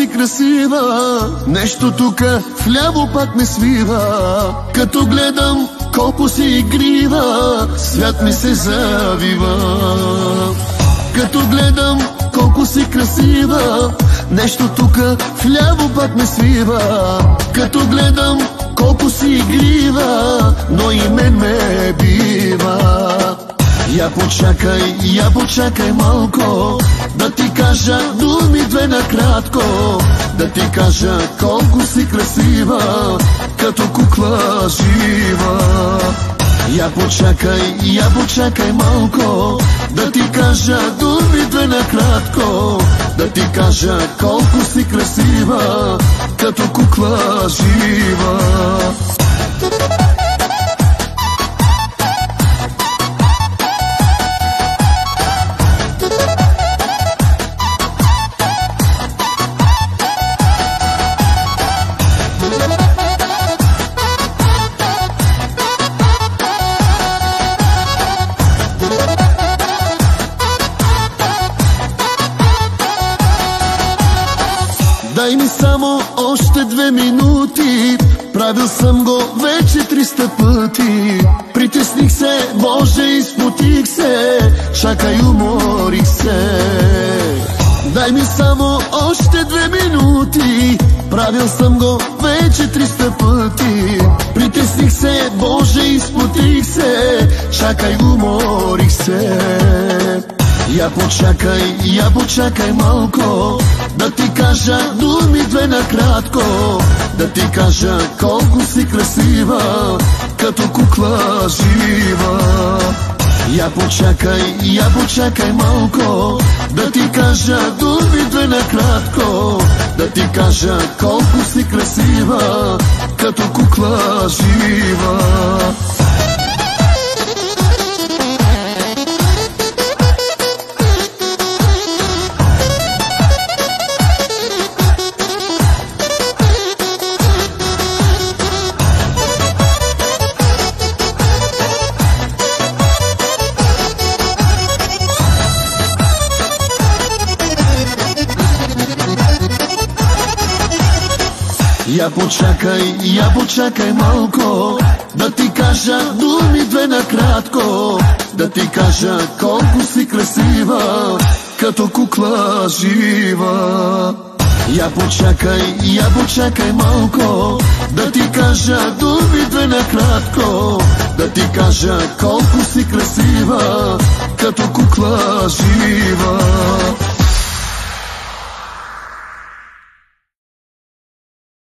си красива, нещо тука вляво пак ме свива. Като гледам колко си игрива, свят ми се завива. Като гледам колко си красива, нещо тука вляво пак ме свива. Като гледам колко си игрива, но и мен ме бива. Я почакай малко, да ти кажа думи две накратко. Да ти кажа колко си красива, като кукла жива. Я почакай малко, да ти кажа думи две накратко. Да ти кажа колко си красива, като кукла жива. Дай ми само още 2 минути, правил съм го вече 300 пъти. Притесних се, Боже, изпотих се, чакай, уморих се. Дай ми само още 2 минути, правил съм го вече 300 пъти. Притесних се, Боже, изпотих се, чакай, уморих се. Я почакай малко, да ти кажа думи две накратко. Да ти кажа колко си красива, като кукла жива. Я почакай малко, да ти кажа думи две накратко. Да ти кажа колко си красива, като кукла жива. Я почакай малко, да ти кажа думи две накратко. Да ти кажа колко си красива, като кукла жива. Я почакай малко, да ти кажа думи две накратко. Да ти кажа колко си красива, като кукла жива.